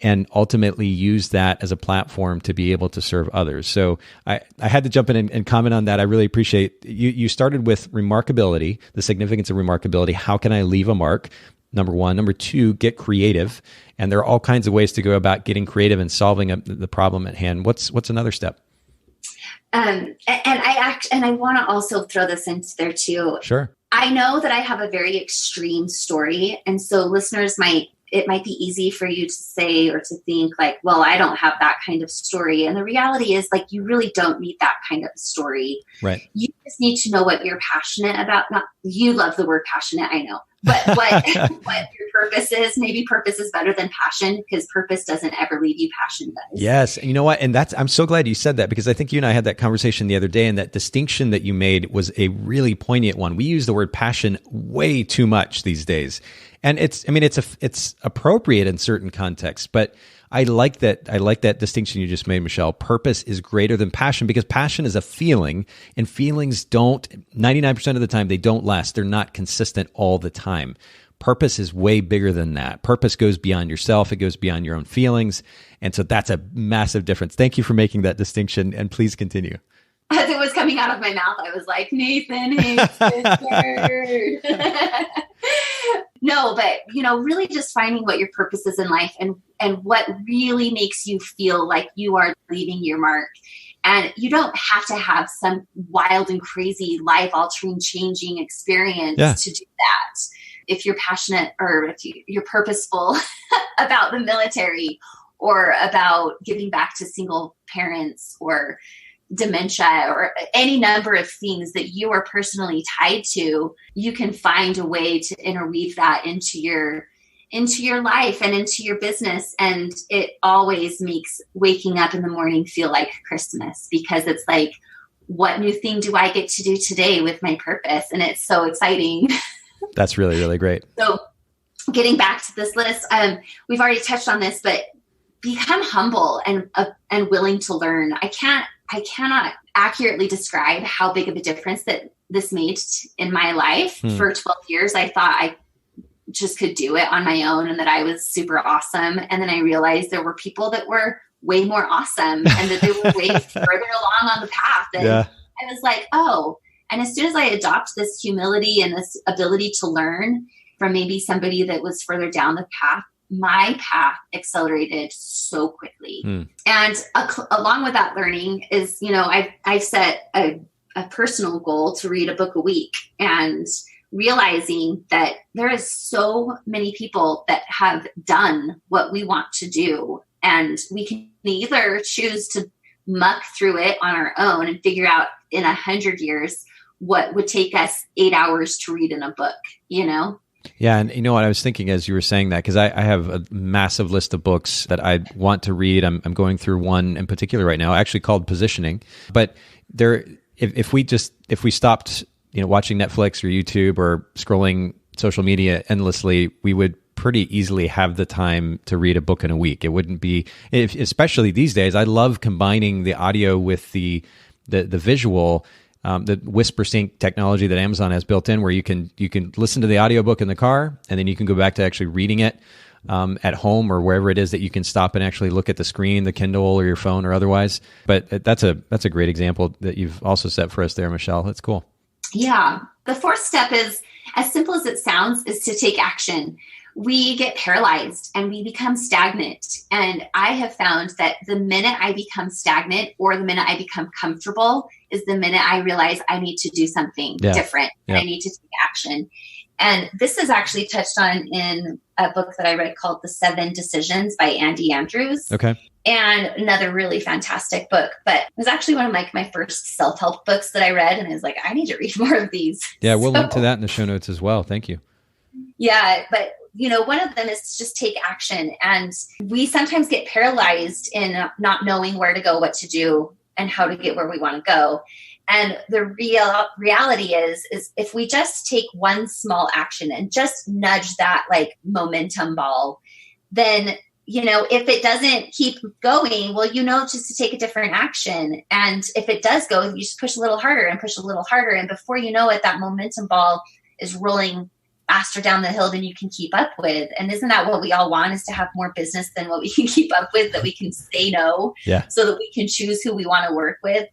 and ultimately use that as a platform to be able to serve others. So I had to jump in and comment on that. I really appreciate you started with remarkability, the significance of remarkability. How can I leave a mark? Number one. Number two, get creative. And there are all kinds of ways to go about getting creative and solving the problem at hand. What's another step? And I want to also throw this into there too. Sure. I know that I have a very extreme story. And so listeners it might be easy for you to say or to think like, well, I don't have that kind of story. And the reality is, like, you really don't need that kind of story. Right. You just need to know what you're passionate about. You love the word passionate, I know. But what your purpose is. Maybe purpose is better than passion, because purpose doesn't ever leave you, passion does. Yes. And you know what? And I'm so glad you said that, because I think you and I had that conversation the other day, and that distinction that you made was a really poignant one. We use the word passion way too much these days. And it's appropriate in certain contexts, but I like that distinction you just made, Michelle. Purpose is greater than passion, because passion is a feeling, and feelings 99% of the time, they don't last. They're not consistent all the time. Purpose is way bigger than that. Purpose goes beyond yourself. It goes beyond your own feelings. And so that's a massive difference. Thank you for making that distinction, and please continue. As it was coming out of my mouth, I was like, Nathan hates this word. No, but, really just finding what your purpose is in life, and what really makes you feel like you are leaving your mark. And you don't have to have some wild and crazy, life-altering, changing experience to do that. If you're passionate, or if you're purposeful about the military, or about giving back to single parents, or dementia, or any number of things that you are personally tied to, you can find a way to interweave that into your life and into your business. And it always makes waking up in the morning feel like Christmas, because it's like, what new thing do I get to do today with my purpose? And it's so exciting. That's really, really great. So getting back to this list, we've already touched on this, but become humble and willing to learn. I cannot accurately describe how big of a difference that this made in my life. For 12 years, I thought I just could do it on my own and that I was super awesome. And then I realized there were people that were way more awesome and that they were way further along on the path. And I was like, oh, and as soon as I adopt this humility and this ability to learn from maybe somebody that was further down the path, my path accelerated so quickly. And along with that learning is, I've set a personal goal to read a book a week, and realizing that there is so many people that have done what we want to do. And we can either choose to muck through it on our own and figure out in 100 years what would take us 8 hours to read in a book, Yeah. And you know what I was thinking as you were saying that, because I have a massive list of books that I want to read. I'm going through one in particular right now, actually called Positioning. But if we stopped, watching Netflix or YouTube or scrolling social media endlessly, we would pretty easily have the time to read a book in a week. It wouldn't be, especially these days. I love combining the audio with the visual. The Whisper Sync technology that Amazon has built in, where you can listen to the audiobook in the car, and then you can go back to actually reading it at home or wherever it is that you can stop and actually look at the screen, the Kindle or your phone or otherwise. But that's a great example that you've also set for us there, Michelle. That's cool. Yeah. The fourth step is, as simple as it sounds, is to take action. We get paralyzed and we become stagnant. And I have found that the minute I become stagnant or the minute I become comfortable is the minute I realize I need to do something different and I need to take action. And this is actually touched on in a book that I read called The 7 Decisions by Andy Andrews. Okay. And another really fantastic book, but it was actually one of my first self-help books that I read. And I was like, I need to read more of these. Yeah. We'll link to that in the show notes as well. Thank you. Yeah. But one of them is to just take action. And we sometimes get paralyzed in not knowing where to go, what to do, and how to get where we want to go. And the reality is if we just take one small action and just nudge that like momentum ball, then, if it doesn't keep going, well, just to take a different action. And if it does go, you just push a little harder and push a little harder. And before you know it, that momentum ball is rolling faster down the hill than you can keep up with. And isn't that what we all want, is to have more business than what we can keep up with, that we can say no so that we can choose who we want to work with.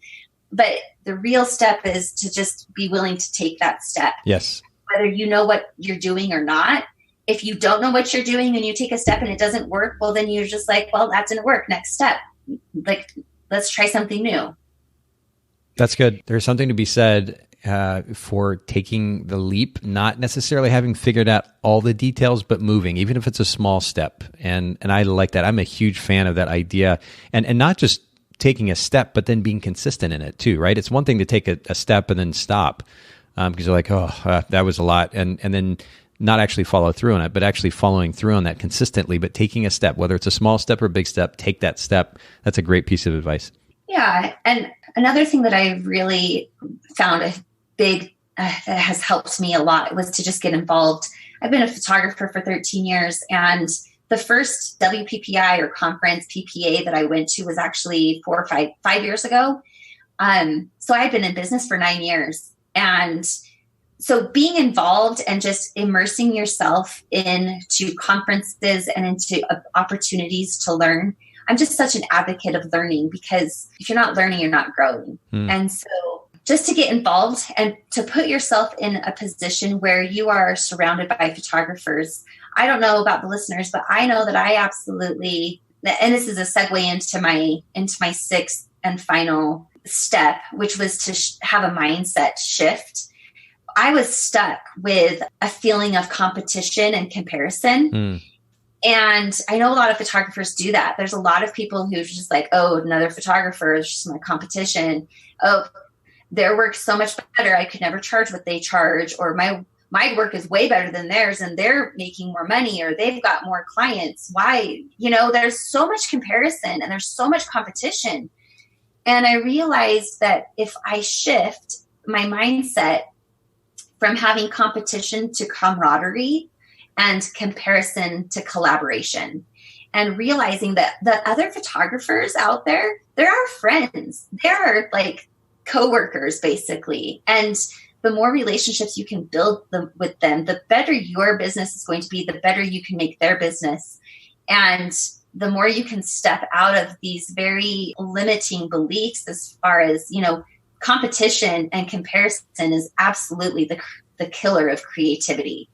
But the real step is to just be willing to take that step. Yes. Whether you know what you're doing or not. If you don't know what you're doing and you take a step and it doesn't work, well, then you're just like, well, that didn't work. Next step. Like, let's try something new. That's good. There's something to be said for taking the leap, not necessarily having figured out all the details, but moving, even if it's a small step. And I like that. I'm a huge fan of that idea. And not just taking a step, but then being consistent in it too, right? It's one thing to take a step and then stop because you're like, that was a lot. And then not actually follow through on it, but actually following through on that consistently, but taking a step, whether it's a small step or a big step, take that step. That's a great piece of advice. Yeah. And another thing that I really found a big, that has helped me a lot, was to just get involved. I've been a photographer for 13 years, and the first WPPI or conference PPA that I went to was actually 5 years ago. So I've been in business for 9 years. And so being involved and just immersing yourself into conferences and into opportunities to learn. I'm just such an advocate of learning, because if you're not learning, you're not growing. And so just to get involved and to put yourself in a position where you are surrounded by photographers. I don't know about the listeners, but I know that I absolutely, and this is a segue into my sixth and final step, which was to have a mindset shift. I was stuck with a feeling of competition and comparison. And I know a lot of photographers do that. There's a lot of people who's just like, oh, another photographer is just my competition. Oh, their work's so much better. I could never charge what they charge. Or my work is way better than theirs and they're making more money, or they've got more clients. Why? There's so much comparison and there's so much competition. And I realized that if I shift my mindset from having competition to camaraderie and comparison to collaboration, and realizing that the other photographers out there, they're our friends. They're like coworkers, basically. And the more relationships you can build with them, the better your business is going to be, the better you can make their business. And the more you can step out of these very limiting beliefs as far as, competition and comparison is absolutely the killer of creativity.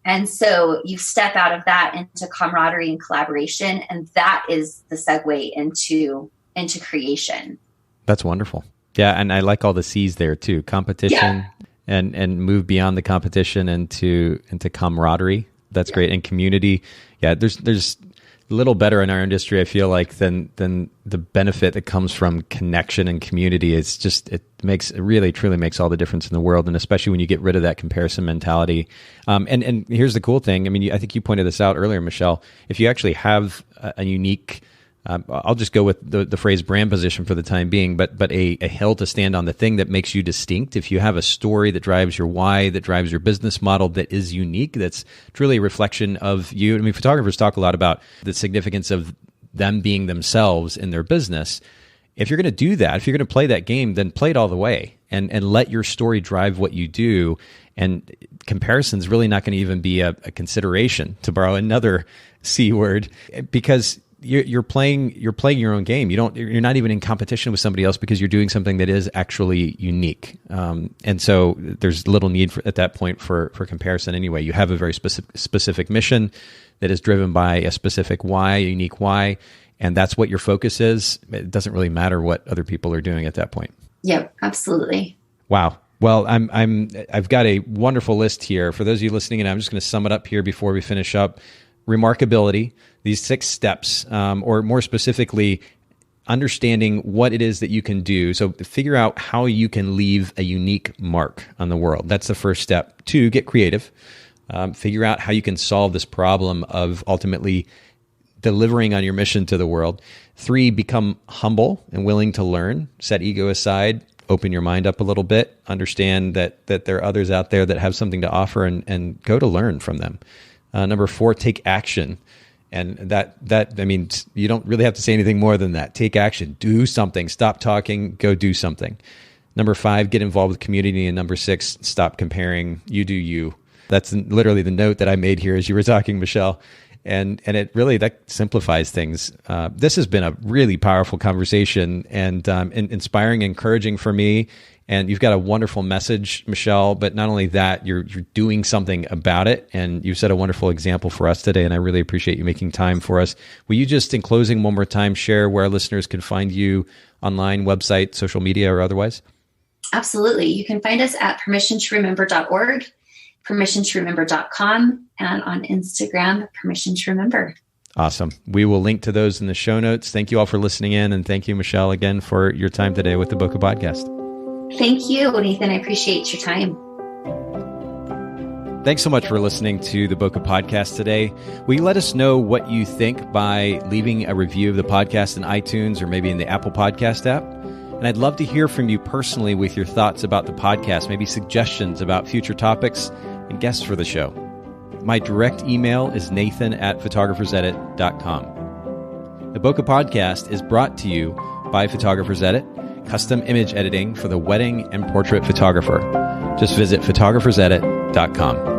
And so you step out of that into camaraderie and collaboration, and that is the segue into creation. That's wonderful. Yeah, and I like all the C's there too. Competition and move beyond the competition into camaraderie. That's great. And community. Yeah, there's little better in our industry, I feel like, than the benefit that comes from connection and community. It's just, it really truly makes all the difference in the world. And especially when you get rid of that comparison mentality. And here's the cool thing. I mean, I think you pointed this out earlier, Michelle. If you actually have a unique, I'll just go with the phrase brand position for the time being, but a hill to stand on, the thing that makes you distinct. If you have a story that drives your why, that drives your business model, that is unique, that's truly a reflection of you. I mean, photographers talk a lot about the significance of them being themselves in their business. If you're going to do that, if you're going to play that game, then play it all the way and let your story drive what you do. And comparison is really not going to even be a consideration, to borrow another C word, because you're playing your own game. You're not even in competition with somebody else, because you're doing something that is actually unique. And so there's little need at that point for comparison anyway. You have a very specific mission that is driven by a specific why, a unique why, and that's what your focus is. It doesn't really matter what other people are doing at that point. Yep, absolutely. Wow. Well, I've got a wonderful list here for those of you listening, and I'm just going to sum it up here before we finish up. Remarkability, these 6 steps, or more specifically, understanding what it is that you can do. So figure out how you can leave a unique mark on the world. That's the first step. 2, get creative. Figure out how you can solve this problem of ultimately delivering on your mission to the world. 3, become humble and willing to learn. Set ego aside. Open your mind up a little bit. Understand that there are others out there that have something to offer, and go to learn from them. Number 4, take action. And that, I mean, you don't really have to say anything more than that. Take action, do something, stop talking, go do something. Number 5, get involved with community. And number 6, stop comparing. You do you. That's literally the note that I made here as you were talking, Michelle. And it really, that simplifies things. This has been a really powerful conversation and inspiring, encouraging for me. And you've got a wonderful message, Michelle, but not only that, you're doing something about it. And you set a wonderful example for us today, and I really appreciate you making time for us. Will you just, in closing, one more time, share where our listeners can find you online, website, social media, or otherwise? Absolutely. You can find us at permissiontoremember.org, permissiontoremember.com, and on Instagram, Permission to Remember. Awesome. We will link to those in the show notes. Thank you all for listening in, and thank you, Michelle, again for your time today with the Bokeh Podcast. Thank you, Nathan. I appreciate your time. Thanks so much for listening to the Bokeh Podcast today. Will you let us know what you think by leaving a review of the podcast in iTunes or maybe in the Apple Podcast app? And I'd love to hear from you personally with your thoughts about the podcast, maybe suggestions about future topics and guests for the show. My direct email is nathan@photographersedit.com. The Bokeh Podcast is brought to you by Photographers Edit, custom image editing for the wedding and portrait photographer. Just visit photographersedit.com.